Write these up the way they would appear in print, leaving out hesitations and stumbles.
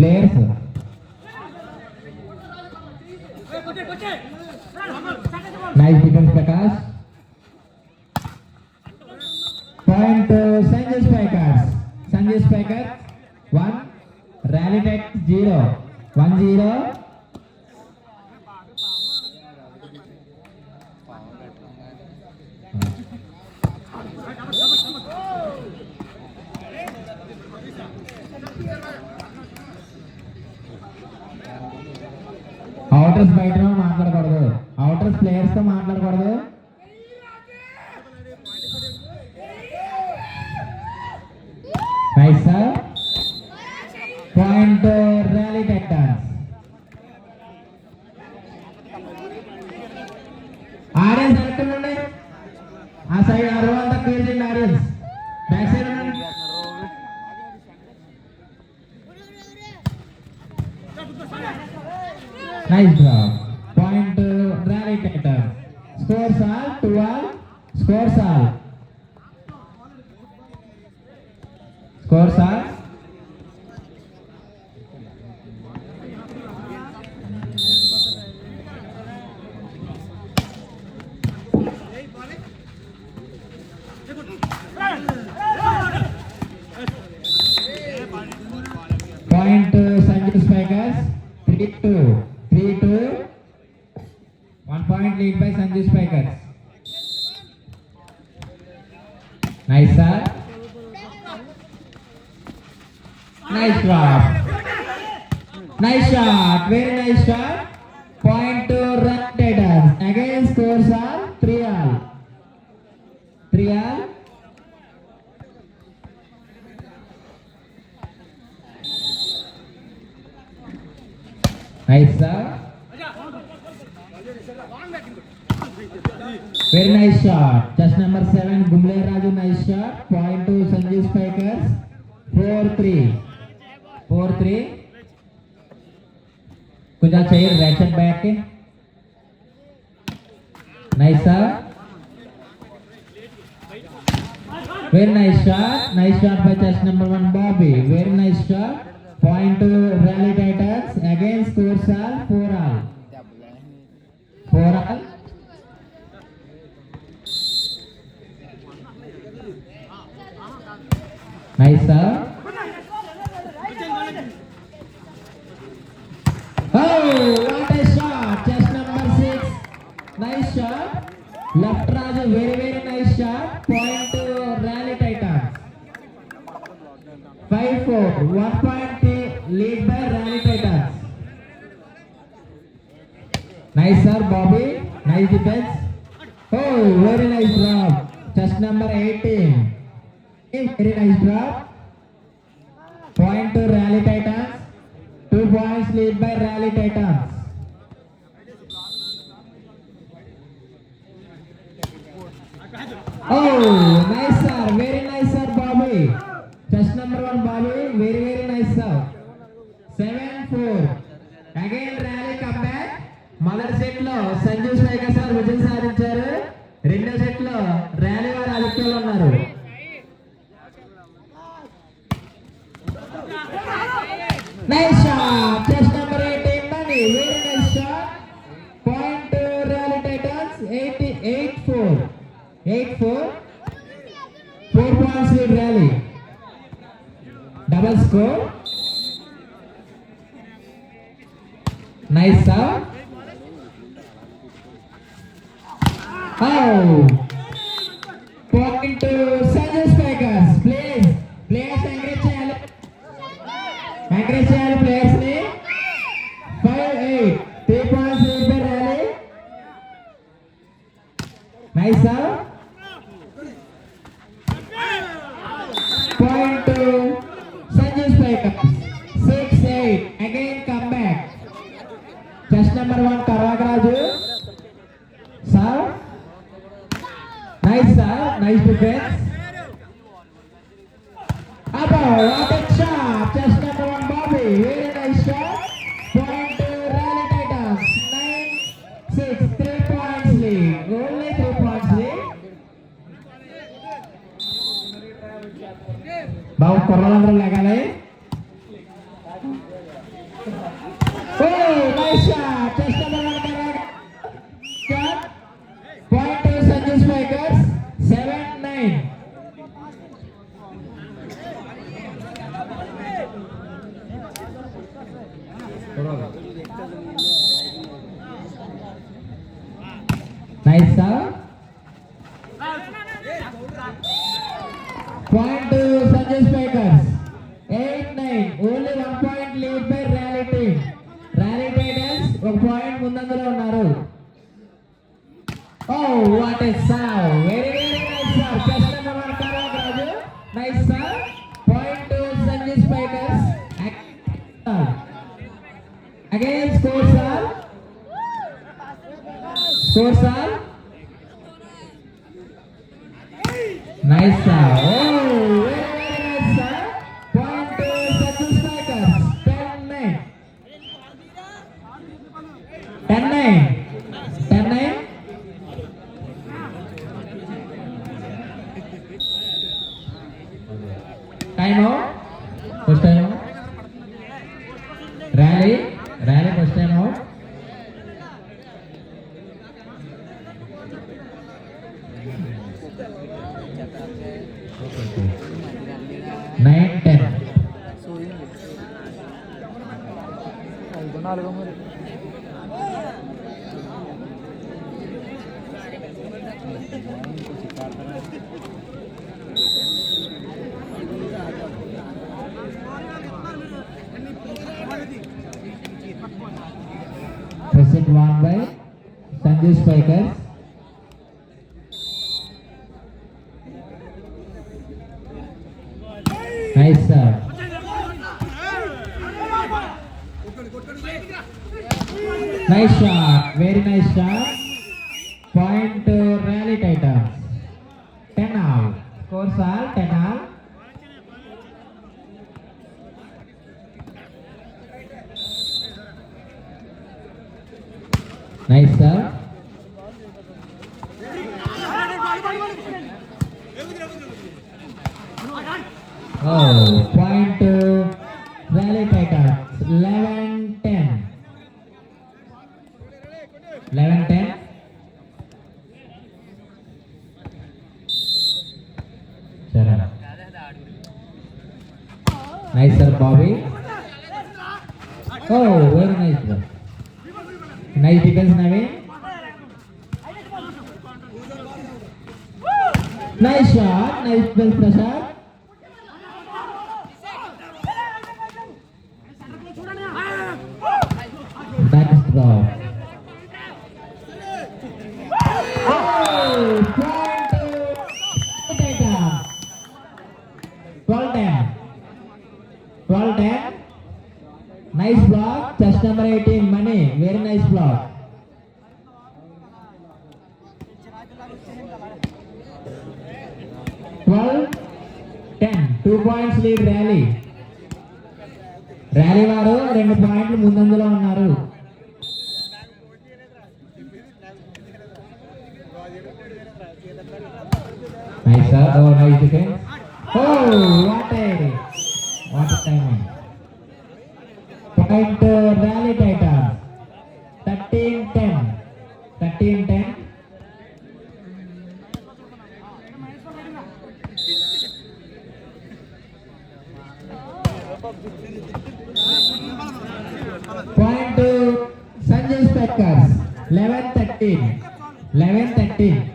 players. Nice defense, Prakash. Point to Sanjay Spikers. Sanjay Spikers 1, Rally Tech 0. 1-0. అవుటర్స్ బయట మాట్లాడకూడదు, అవుటర్స్ players తో మాట్లాడకూడదు. Nice sir. Point rally titans. Audience ఎక్కడుండే ఆ side అరవంతా క్లియర్ చేయండి. ఆడియన్స్ బ్యాక్ సైడ్ ఉండండి. Nice draw. Point Rally Titans. Scores all 2-all. Scores all. Scores all. Point Sanjay Spikers 3-2. 3-2. 1 point lead by Sanjay Spikers. Nice sir. Nice drop. Nice shot. Very nice shot. Point to Rally Titans. Again scores are 3-all. 3-all. Nice sir. Very nice shot. Just number 7 Gumle Raju. Nice shot. Point to Sanjay Spikers. 4-3. 4-3. कुछ चाहिए racket back के. Nice sir. Very nice shot. Nice shot by just number 1 Bobby. Very nice shot. Point to Rally Titans. Again scores are 4-all. 4-all. Nice sir. Oh, what a shot. Just number 6. Nice shot. Left Raju. Very nice shot. Point to Rally Titans. 5-4. 1 point lead by Rally Titans. Nice sir, Bobby. Nice defense. Oh, very nice drop. Just number 18. Very nice drop. Point to Rally Titans. 2 points lead by Rally Titans. Oh, nice sir. Very nice sir, Bobby. Just number 1 Bobby. Very nice sir. 7-4. Again Rally comeback. మొదటి set లో Sanjay Spykar sir విజయం సాధించారు. రెండో set లో rally వారు ఆధిక్యంలో ఉన్నారు. Nice shot. Just number 18 Mani. Very nice shot. Point to Rally Titans. 8-4. 8-4. 4 points lead Rally. Double score. Nice sir. Oh. Point to Sanjay Spikers. Players encourage చేయాలి. Encourage చేయాలి players ని. 5-8. 3 points lead by Rally. Nice sir. Point to Sanjay Spikers. 6-8. Again comeback. Just number 1 Karvagraju. Sir. Nice sir. Nice defense. What a shot. Just number 1 Bobby. Very nice shot. Point to Rally Titans. 9-6. 3 points lead. Only 3 points lead. Babu కుర్రలందరూ లేగాలి. Oh, nice shot. Just number one correct. Shot. Point to Sanju Spikers. 7-9. Nice serve. Point to Sanju Spikers. 8-9. Only 1 point lead by Rally team. Rally Titans 1 point ముందంజలో ఉన్నారు. Oh, what a serve. Very nice serve. Just number one Karag Raju. Nice serve. Point to Sanju Spikers. Again score serve. Score serve. Nice serve. Oh, very nice serve. Point to Sanju Spikers. 10-9. 10-9. 10-9. Time out. First time out. Rally first time out. Nine, 10. Present won by Sanju Spikers. Nice serve. Nice shot. Very nice shot. Point to Rally Titans. 10 all. Scores all 10 all. Nice serve. Oh, point to Rally Titans. 11-10. 11-10. Sharan. Nice sir, Bobby. Oh, very nice bro. Nice defense, Naveen. Nice shot. Nice defense, Prasad. Back draw. Oh, point to Titans. 12-10. 12-10. Nice block. Chest number 18, Money. Very nice block. Twelve, 10. 2 points lead Rally. Rally వారు 2 పాయింట్లు ముందంజలో ఉన్నారు. Nice sir. Oh, nice defense. Oh, what a timing. Point to Rally Titans. 13-10. 13-10. Point to Sanju Spikers. 11-13. 11-13.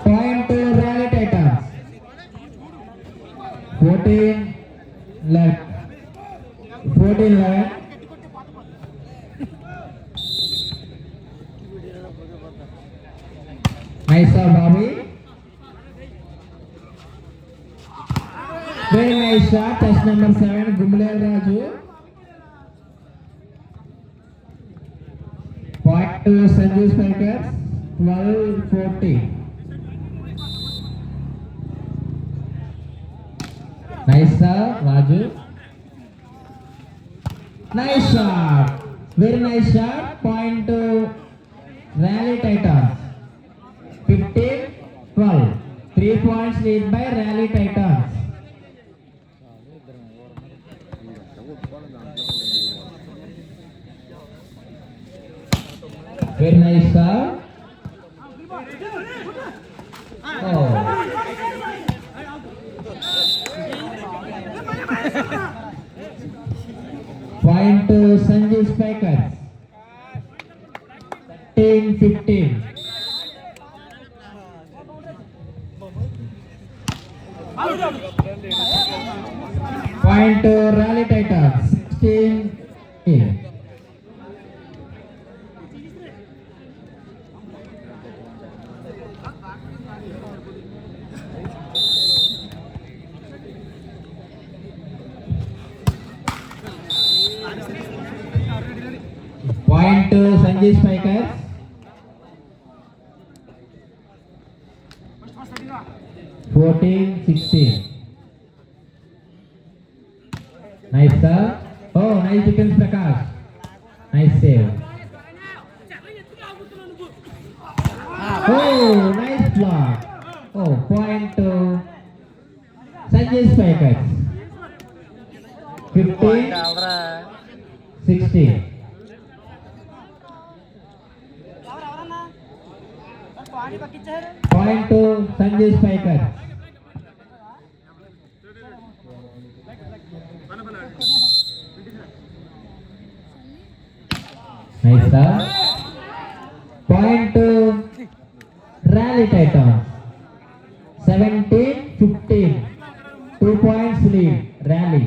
Point to Rally Titans. 14-11. 14-11. Nice shot, Bobby. Very nice shot. Touch number 7, Gumlel Raju. Point to Sanju Spikers. 12-40. Nice shot, Raju. Nice shot. Very nice shot. Point to Rally Titans. 15-12. 3 points lead by Rally Titans. Very nice serve. Oh. Point to Sanjeev Spikers. 13-15. Point to Rally Titans. 16. Point to Sanjeev Spikers. 14-16. Nice serve. Oh, nice defense, Prakash. Nice save. Oh, nice block. Oh, point to Sanjeev Spikers. 15-16. Point to Sanjeev Spikers. Nice serve. Point to Rally Titans. 17-15. 2 points lead. Rally.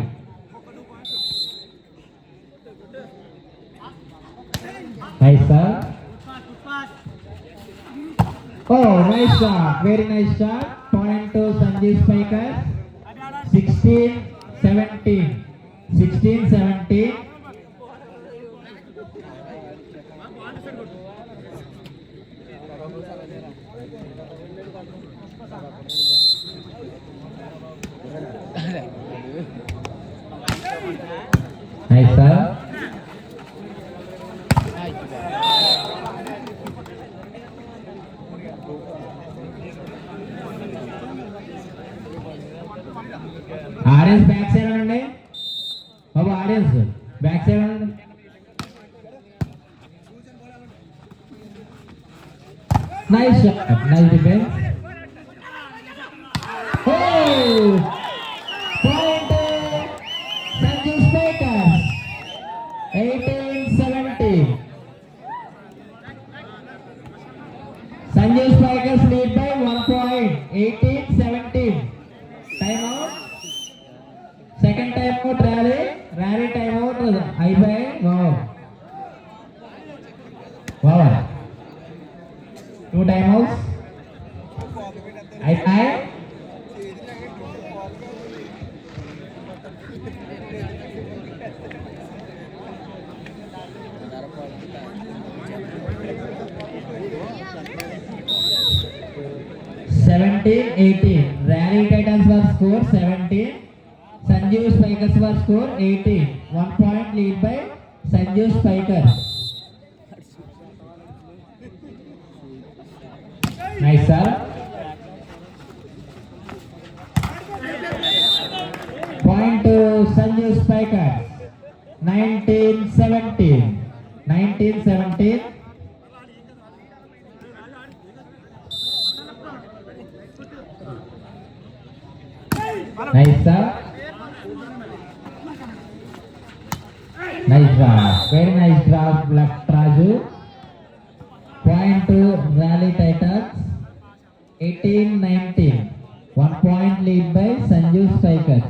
Nice serve. Oh, nice shot. Very nice shot. Point to Sanjeev Spikers. 16-17. 16-17. Nice serve. Audience back side అనండి బాబు, audience back side అనండి. Nice shot, nice defence. ఓ point Sanjeev spikers. 18-17. Sanjeev spikers lead by 1 point. 18-17. Time out. Second time out Rally. Rally time out. High by. Wow. Wow. 2 time outs. High. Rally Titans were score 17. Sanjeev Spikers were score 18. 1 point lead by Sanjeev Spikers. Nice serve. Point to Sanjeev Spikers. 19-17. 19-17. Nice serve. Nice draw. Very nice draw, Raju. Point to Rally Titans. 18-19. 1 point lead by Sanjeev Spikers.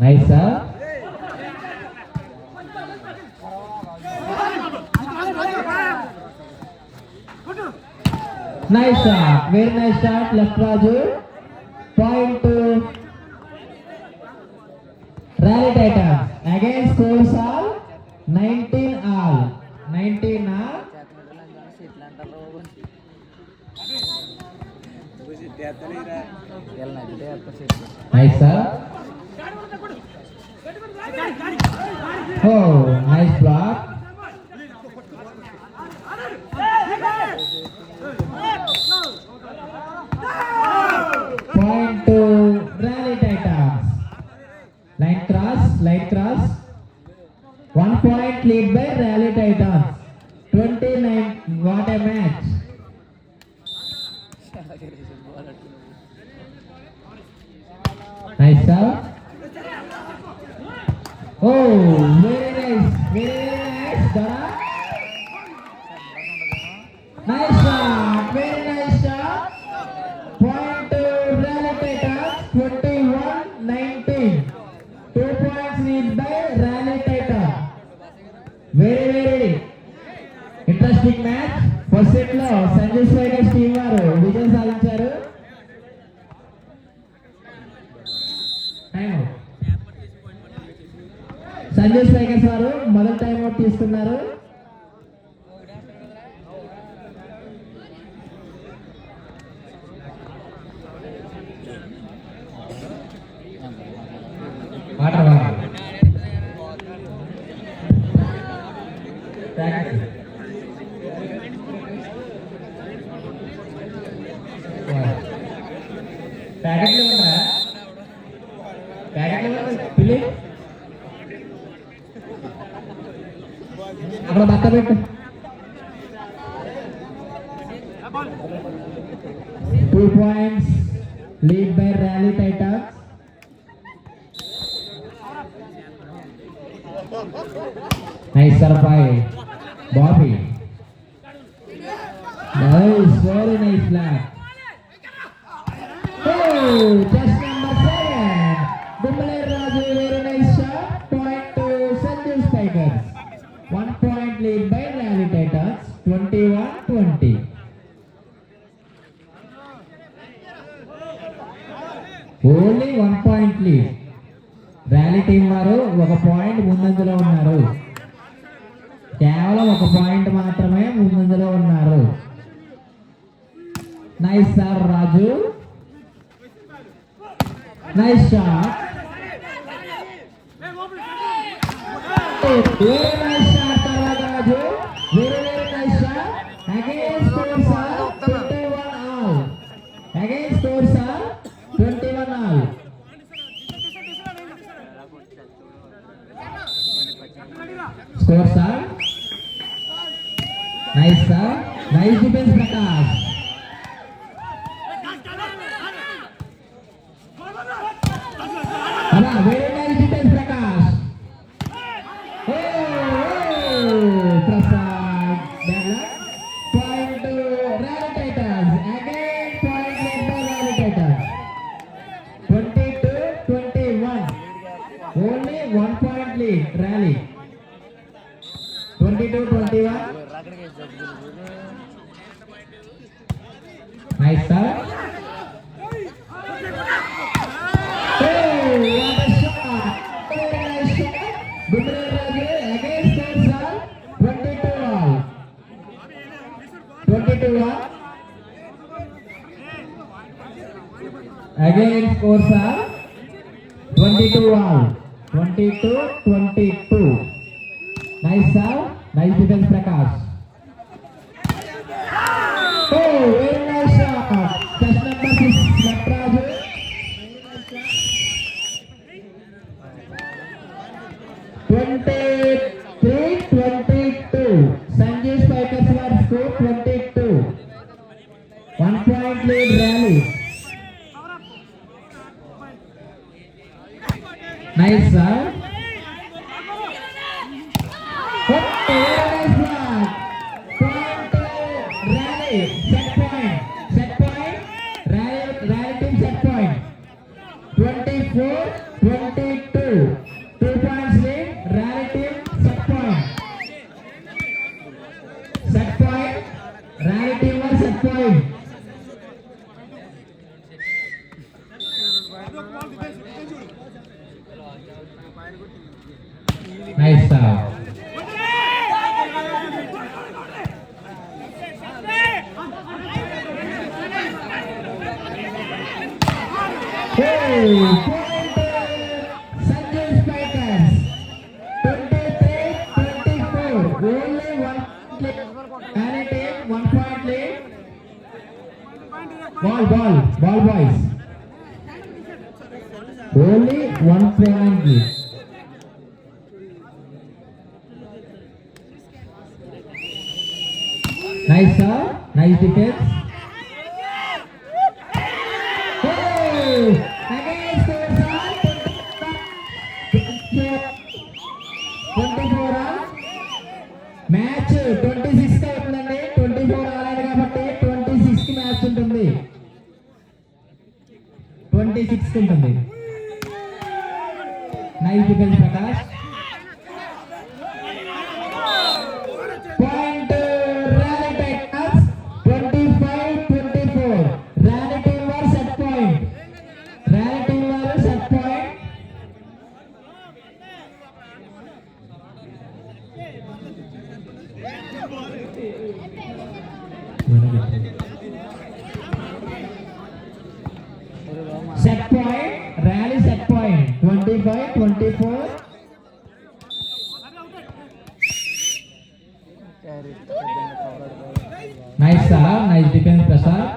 Nice serve. Nice shot. Very nice shot, left Raju. Point to Rally Titans. Again scores all 19 all. 19 all. Nice serve. Oh, nice block. Point to Rally Titans. Line cross. 1 point lead by Rally Titans. 29. What a match. Nice serve. Oh, very nice, Dora. Nice shot, very nice shot. Point to Rally Titans, 21-19. 2 points lead by Rally Titans. Very interesting match. First set lo Sanjay Swagers team వారు విజయం సాధించారు. Time Sanjay స్వైగర్స్ వారు మొదటి time out తీసుకున్నారు. అక్కడ బట్ట పెట్టు. 2 points lead by Rally Titans. Nice serve by Bobby. Nice, very nice flag. Oh, just number 7. Dumble Raju, very nice shot. Point to Sanjay Spikers. 1 point lead by Rally Titans. 21-20. Only 1 point lead. Rally team వారు 1 point ముందంజలో ఉన్నారు. కేవలం 1 point మాత్రమే ముందంజలో ఉన్నారు. Nice sir Raju. Nice shot. Very nice shot Raju. Very nice shot. Again scores are 21 all. Again scores are 21 all. Scores are nice sir. Nice defense Prakash. Very nice defense Prakash. Prasad. Point to Rally Titans. Again point led by Rally Titans. 22-21. Only 1 point lead Rally. 22-21. Nice start. What a shot. Very nice shot. Dumble Raju. Again scores are 22 all. 22 all. Again scores are 22 all. 22-22. Nice serve. Nice defense Prakash. Oh, very nice shot. Just number 6 left Raju. 23-22. Sanjay Spikers were score 22. 1 point lead Rally. Nice serve. Very nice flag. Point to Rally. Set point. Rally team set point. 24-22. 2 points lead. Rally team set point. Rally team was set point. Nice serve. Sanjay Spikers. 23-24. Only 1 lead. Rally team 1 point lead. Ball boys. Only 1 point lead. Nice sir, nice defense. Oh, again scores are 24 match 26 కి అవుతుందండి. 24 ఆడాలి కాబట్టి 26 కి match ఉంటుంది. 26 కి ఉంటుంది. Nice defence Prakash. Point rally tigers 25-24. Rally team వారు set point. Rally team వారు set point. Set point. Rally set point 25-24. Nice sir, nice defence Prasad.